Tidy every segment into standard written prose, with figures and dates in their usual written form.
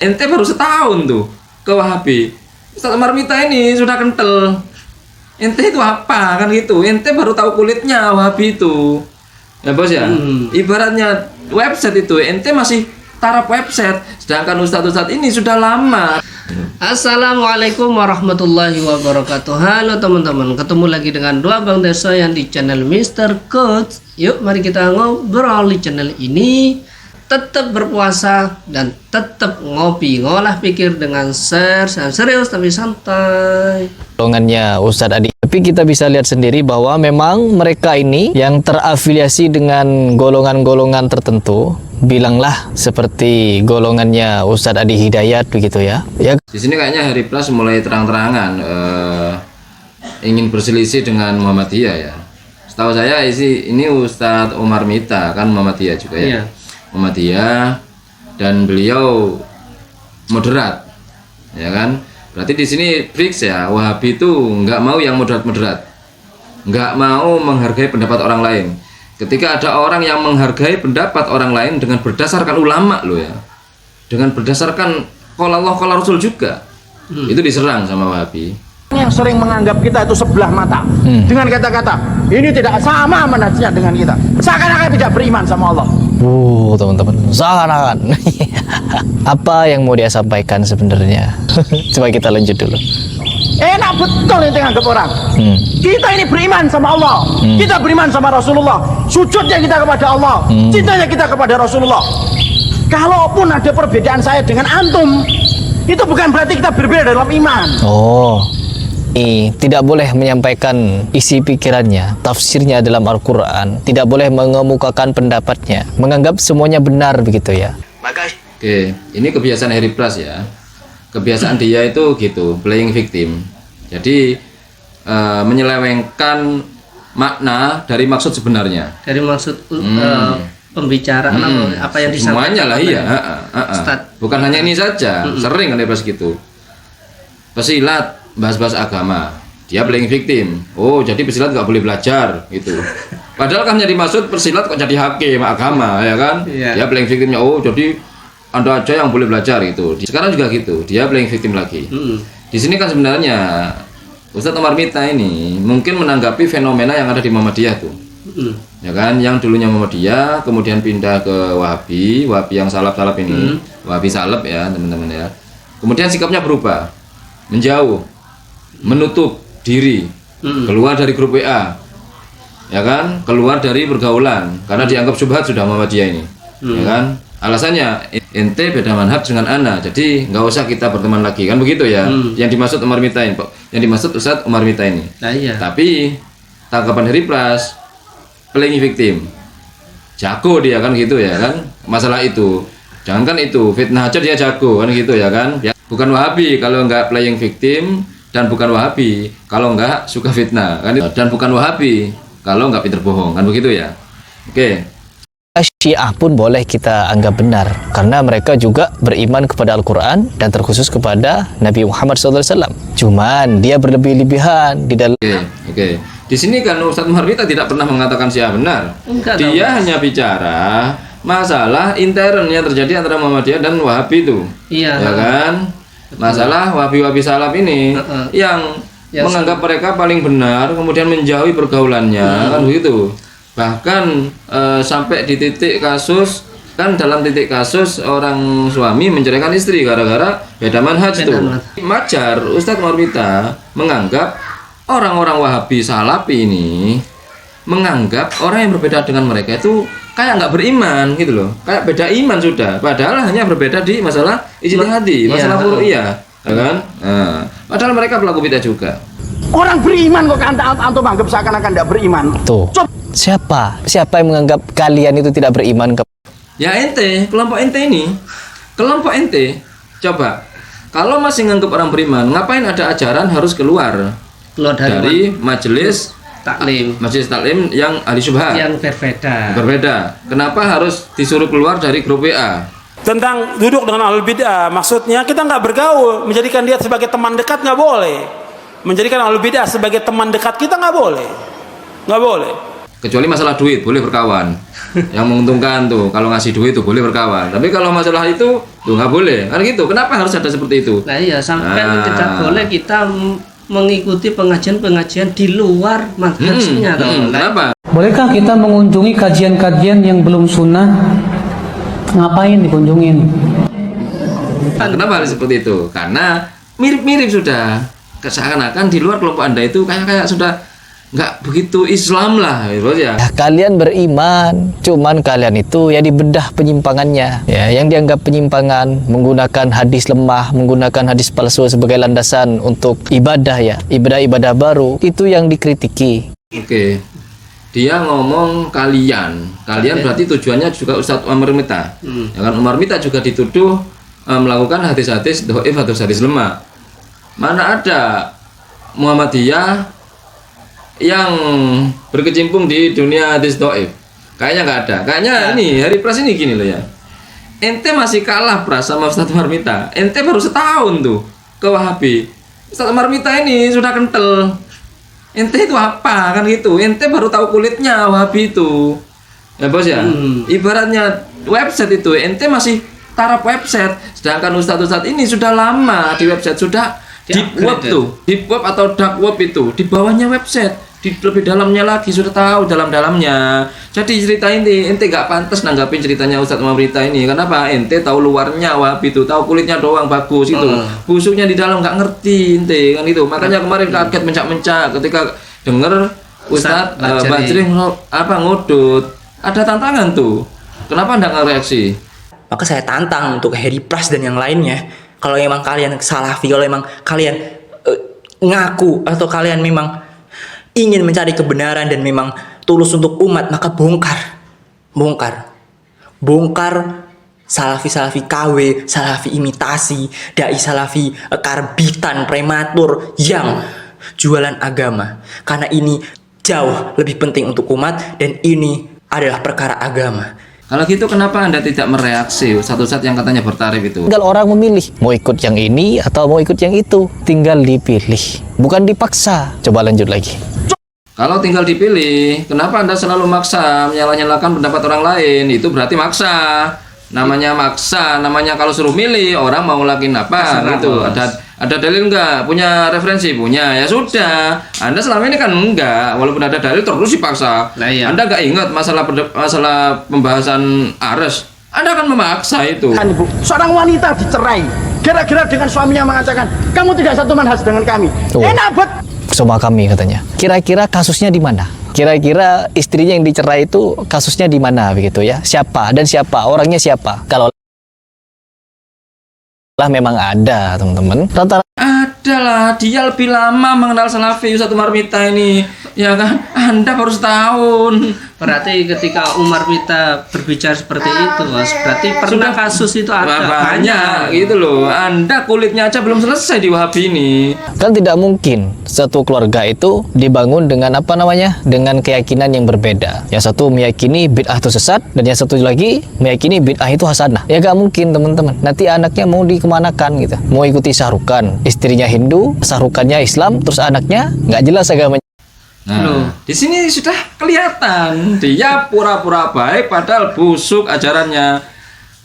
Ente baru setahun tuh ke Wahabi. Ustaz Marmita ini sudah kental. Ente itu apa kan gitu? Ente baru tahu kulitnya Wahabi itu. Ya bos ya. Ibaratnya website itu ente masih taraf website, sedangkan ustadz-ustadz ini sudah lama. Assalamualaikum warahmatullahi wabarakatuh. Halo teman-teman, ketemu lagi dengan dua Bang Desa yang di channel Mr. Coach. Yuk mari kita ngobrol di channel ini. Tetap berpuasa dan tetap ngopi, ngolah pikir dengan share serius tapi santai. Golongannya Ustadz Adi. Tapi kita bisa lihat sendiri bahwa memang mereka ini yang terafiliasi dengan golongan-golongan tertentu, bilanglah seperti golongannya Ustadz Adi Hidayat begitu ya. Di sini kayaknya Hari Plus mulai terang-terangan ingin berselisih dengan Muhammadiyah ya. Setahu saya ini Ustadz Omar Mita kan Muhammadiyah juga ya. Iya. Muhammadiyah dan beliau moderat, ya kan? Berarti di sini fix ya, Wahabi itu nggak mau yang moderat-moderat, nggak mau menghargai pendapat orang lain. Ketika ada orang yang menghargai pendapat orang lain dengan berdasarkan ulama loh ya, dengan berdasarkan qala Allah qala Rasul juga, itu diserang sama Wahabi. Yang sering menganggap kita itu sebelah mata dengan kata-kata ini tidak sama manhajnya dengan kita, seakan-akan tidak beriman sama Allah. Teman-teman, seakan-akan. Apa yang mau dia sampaikan sebenarnya? Coba kita lanjut dulu. Enak betul yang nganggap orang. Kita ini beriman sama Allah, kita beriman sama Rasulullah, sujudnya kita kepada Allah, cintanya kita kepada Rasulullah. Kalaupun ada perbedaan saya dengan antum, itu bukan berarti kita berbeda dalam iman. Tidak boleh menyampaikan isi pikirannya, tafsirnya dalam Al-Quran, tidak boleh mengemukakan pendapatnya, menganggap semuanya benar begitu ya. Oke, ini kebiasaan Harry Plus ya. Kebiasaan dia itu gitu, playing victim. Jadi menyelewengkan makna dari maksud sebenarnya. Dari maksud pembicaraan apa yang disampaikan. Semuanya lah iya. Bukan hanya ini saja, sering Harry Plus gitu. Pesilat, bahas-bahas agama, dia playing victim. Oh, jadi pesilat nggak boleh belajar gitu. Padahal kan yang dimaksud pesilat kok jadi hakim agama ya kan? Iya. Dia playing victimnya. Oh, jadi Anda aja yang boleh belajar gitu. Sekarang juga gitu, dia playing victim lagi. Di sini kan sebenarnya Ustadz Omar Mita ini mungkin menanggapi fenomena yang ada di Muhammadiyah tuh. Ya kan, yang dulunya Muhammadiyah kemudian pindah ke Wahabi yang salaf-salaf ini, Wahabi salaf ya teman-teman ya. Kemudian sikapnya berubah, menjauh, menutup diri, keluar dari grup WA, ya kan, keluar dari pergaulan karena dianggap syubhat sudah Muhammadiyah ini, ya kan. Alasannya ente beda manhaj dengan ana, jadi nggak usah kita berteman lagi kan begitu ya. Yang dimaksud Omar Mita ini, yang dimaksud Ustadz Omar Mita ini. Nah, iya. Tapi tanggapan Harry Plus playing victim, jago dia kan gitu ya kan. Masalah itu, jangankan itu fitnah aja dia jago kan gitu ya kan. Ya, bukan Wahabi kalau nggak playing victim, dan bukan Wahabi kalau nggak suka fitnah kan, dan bukan Wahabi kalau nggak pinter bohong kan begitu ya. Oke. Syiah pun boleh kita anggap benar karena mereka juga beriman kepada Al-Quran dan terkhusus kepada Nabi Muhammad SAW. Cuman dia berlebih-lebihan di dalam. Oke. Di sini kan Ustadz Muharmita tidak pernah mengatakan Syiah benar. Dia hanya bicara masalah intern yang terjadi antara Muhammadiyah dan Wahabi itu. Iya. Ya kan? Masalah Wahabi salaf ini yang menganggap mereka paling benar, kemudian menjauhi pergaulannya kan begitu. Bahkan sampai di titik kasus kan, dalam titik kasus orang suami menceraikan istri gara-gara beda manhaj itu. Majar Ustadz Muharmita menganggap orang-orang Wahabi salafi ini menganggap orang yang berbeda dengan mereka itu kayak nggak beriman gitu loh, kayak beda iman sudah, padahal hanya berbeda di masalah ijtihadi, masalah furu'iyah, ya kan? Padahal mereka pelaku bid'ah juga. Orang beriman kok antum anggap seakan-akan tidak beriman. Tuh, siapa yang menganggap kalian itu tidak beriman? Ya ente, kelompok ente ini, kelompok ente. Coba, kalau masih nganggap orang beriman, ngapain ada ajaran harus keluar dari majelis taklim, yang ahli syubhat, yang berbeda. Kenapa harus disuruh keluar dari grup WA? Tentang duduk dengan ahlul bid'ah, maksudnya kita nggak bergaul, menjadikan dia sebagai teman dekat nggak boleh. Menjadikan ahlul bid'ah sebagai teman dekat kita nggak boleh. Kecuali masalah duit boleh berkawan. Yang menguntungkan tuh kalau ngasih duit tuh boleh berkawan. Tapi kalau masalah itu tuh nggak boleh. Kan gitu. Kenapa harus ada seperti itu? Nah iya, sampai tidak boleh kita mengikuti pengajian-pengajian di luar manhajnya. Kenapa? Bolehkah kita mengunjungi kajian-kajian yang belum sunnah? Ngapain dikunjungin? Kenapa harus seperti itu? Karena mirip-mirip sudah. Seakan-akan di luar kelompok Anda itu kayak sudah nggak begitu Islam lah, gitu ya. Ya, kalian beriman, cuman kalian itu ya dibedah penyimpangannya. Ya, yang dianggap penyimpangan menggunakan hadis lemah, menggunakan hadis palsu sebagai landasan untuk ibadah ya, ibadah-ibadah baru, itu yang dikritiki. Oke. Dia ngomong kalian berarti tujuannya juga Ustadz Umar Mita. Ya kan Umar Mita juga dituduh melakukan hadis-hadis dhaif atau hadis lemah. Mana ada Muhammadiyah yang berkecimpung di dunia hadis dhaif? Kayaknya nggak ada. Kayaknya ini Hari Pras ini gini loh ya. Ente masih kalah Pras sama Ustadz Umar Mita. Ente baru setahun tuh ke Wahabi. Ustadz Umar Mita ini sudah kental. Ente itu apa kan gitu? Ente baru tahu kulitnya Wahabi itu. Ya bos ya. Ibaratnya website itu ente masih taraf website. Sedangkan ustadz-ustadz ini sudah lama di website, sudah deep web tuh, deep web atau dark web itu di bawahnya website, di lebih dalamnya lagi sudah tahu dalam-dalamnya. Jadi cerita ente gak pantas nanggapin ceritanya Ustadz Umar Mita ini. Kenapa? Ente tahu luarnya Wahabi itu, tahu kulitnya doang bagus itu, busuknya di dalam gak ngerti ente kan itu. Makanya kemarin kaget mencak-mencak ketika denger Ustadz Bajri ngudut. Ada tantangan tuh. Kenapa nggak ngereaksi? Maka saya tantang untuk Hari Pras dan yang lainnya. Kalau memang kalian salafi, kalau memang kalian ngaku atau kalian memang ingin mencari kebenaran dan memang tulus untuk umat, maka bongkar salafi KW, salafi imitasi, dai salafi karbitan prematur yang jualan agama. Karena ini jauh lebih penting untuk umat dan ini adalah perkara agama. Kalau gitu kenapa Anda tidak mereaksi Ustadz yang katanya bertarif itu? Tinggal orang memilih mau ikut yang ini atau mau ikut yang itu, tinggal dipilih, bukan dipaksa. Coba lanjut lagi. Kalau tinggal dipilih, kenapa Anda selalu maksa menyalah-nyalakan pendapat orang lain? Itu berarti maksa. Namanya maksa, namanya kalau suruh milih orang mau ngelakuin apa gitu. Ada dalil nggak? Punya referensi? Punya, ya sudah. Anda selama ini kan enggak, walaupun ada dalil terus dipaksa. Anda nggak ingat masalah pembahasan Ares? Anda kan memaksa itu. Kan Ibu, seorang wanita dicerai gara-gara dengan suaminya mengatakan kamu tidak satu manhaj dengan kami. Enak bet. Sama kami katanya. Kira-kira kasusnya di mana? Kira-kira istrinya yang dicerai itu kasusnya di mana begitu ya? Siapa dan siapa? Orangnya siapa? Kalau lah memang ada, teman-teman. Adalah, dia lebih lama mengenal Salafi Ustadz Umar Mita ini, ya kan? Anda baru setahun. Berarti ketika Umar Mita berbicara seperti itu, berarti pernah kasus itu ada banyak gitu loh. Anda kulitnya aja belum selesai di Wahabi ini. Kan tidak mungkin satu keluarga itu dibangun dengan apa namanya? Dengan keyakinan yang berbeda. Yang satu meyakini bid'ah itu sesat dan yang satu lagi meyakini bid'ah itu hasanah. Ya gak mungkin, teman-teman. Nanti anaknya mau dikemanakan gitu. Mau ikuti Syahrukan, istrinya Hindu, Syahrukannya Islam, terus anaknya nggak jelas agamanya. Nah, di sini sudah kelihatan dia pura-pura baik padahal busuk ajarannya.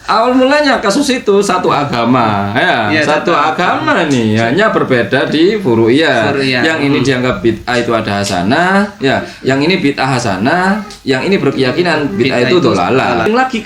Awal mulanya kasus itu satu agama, ya, satu agama nih, hanya berbeda di furu'iyah. Yang ini dianggap bid'ah itu ada hasanah, ya, yang ini bid'ah hasanah, yang ini berkeyakinan bid'ah itu dolalah. Lagi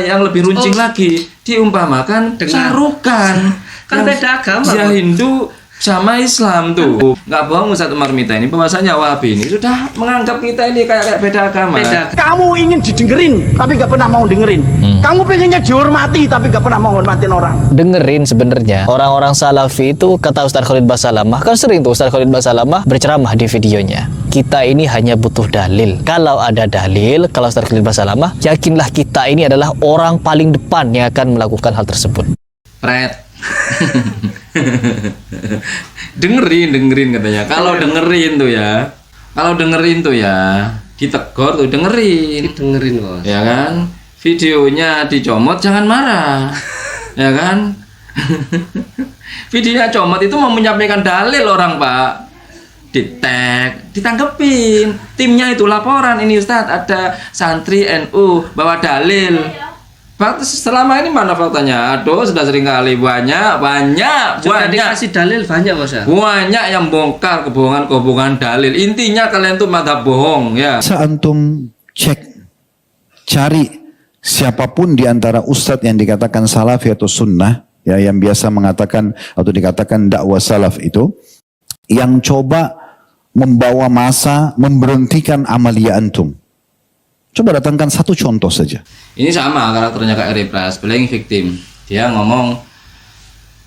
yang lebih runcing lagi diumpamakan Syahrukan, kan beda agama. Dia Hindu sama Islam tuh. Nggak bohong Ustadz Umar Mita ini, bahwasanya Wahabi ini sudah menganggap kita ini kayak beda agama. Kamu ingin didengerin tapi gak pernah mau dengerin. Kamu pengennya dihormati tapi gak pernah mau hormatin orang. Dengerin sebenarnya orang-orang Salafi itu, kata Ustadz Khalid Basalamah, kan sering tuh Ustadz Khalid Basalamah berceramah di videonya. Kita ini hanya butuh dalil. Kalau ada dalil, kalau Ustadz Khalid Basalamah, yakinlah kita ini adalah orang paling depan yang akan melakukan hal tersebut. Pret. dengerin katanya. Kalau dengerin tuh ya, ditegur tuh dengerin bos. Ya kan? Videonya dicomot jangan marah. Ya kan? Videonya comot itu mau menyampaikan dalil orang, Pak. ditanggepin. Timnya itu laporan, ini Ustadz ada santri NU bawa dalil. Selama ini mana faktanya? Aduh, sudah sering kali banyak. Sudah dikasih dalil banyak Ustaz. Banyak yang bongkar kebohongan dalil. Intinya kalian tuh madhab bohong ya. Antum cari siapapun di antara ustadz yang dikatakan salafi atau sunnah, ya, yang biasa mengatakan atau dikatakan dakwah salaf itu, yang coba membawa masa memberhentikan amalia antum. Coba datangkan satu contoh saja. Ini sama karakternya Kak Repras, playing victim. Dia ngomong,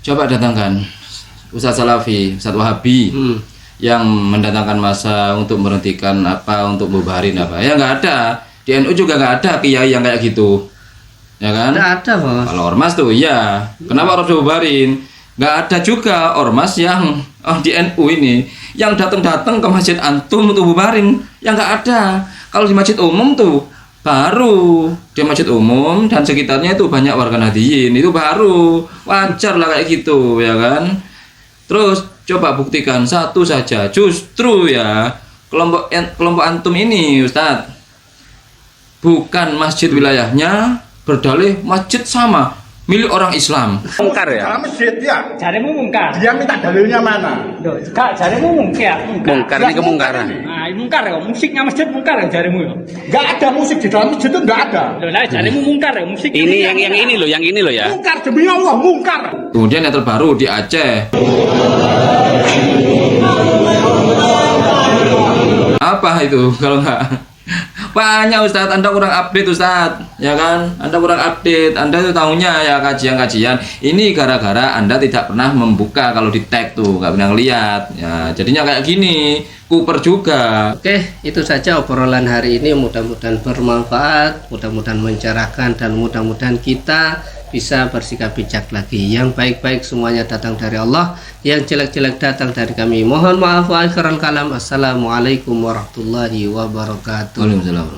coba datangkan Ustadz Salafi, Ustadz Wahabi yang mendatangkan masa untuk memberhentikan apa, untuk bubarin apa. Ya nggak ada. Di NU juga nggak ada kiai yang kayak gitu. Ya kan? Nggak ada Bos. Kalau ormas tuh iya. Kenapa harus dibubarin? Nggak ada juga ormas yang di NU ini yang datang ke masjid antum untuk bubarin. Yang nggak ada. Kalau di masjid umum tuh baru, di masjid umum dan sekitarnya itu banyak warga Nahdliyin, itu baru wajar lah kayak gitu ya kan. Terus coba buktikan satu saja, justru ya kelompok antum ini Ustadz bukan masjid wilayahnya, berdalih masjid sama milik orang Islam. Mungkar ya? Dalam masjid ya. Jarimu mungkar. Dia minta dalilnya mana? Kak, jarimu mungkar. Mungkar ini kemungkaran. Nah, mungkar ya. Musiknya masjid mungkar ya jarimu ya. Gak ada musik di dalam masjid itu gak ada. Loh, lah jarimu mungkar ya. Musik ini yang ini loh, yang ini loh ya. Mungkar demi Allah, mungkar. Kemudian yang terbaru di Aceh. Apa itu kalau nggak? Banyak Ustadz, Anda kurang update Ustadz, ya kan? Anda kurang update, Anda itu tahunya ya kajian-kajian. Ini gara-gara Anda tidak pernah membuka, kalau di tag tuh nggak pernah ngeliat. Ya, jadinya kayak gini, kuper juga. Oke, itu saja obrolan hari ini. Mudah-mudahan bermanfaat, mudah-mudahan mencerahkan, dan mudah-mudahan kita bisa bersikap bijak lagi. Yang baik-baik semuanya datang dari Allah, yang jelek-jelek datang dari kami. Mohon maaf wa akhiral kalam. Assalamualaikum warahmatullahi wabarakatuh. Waalaikumsalam.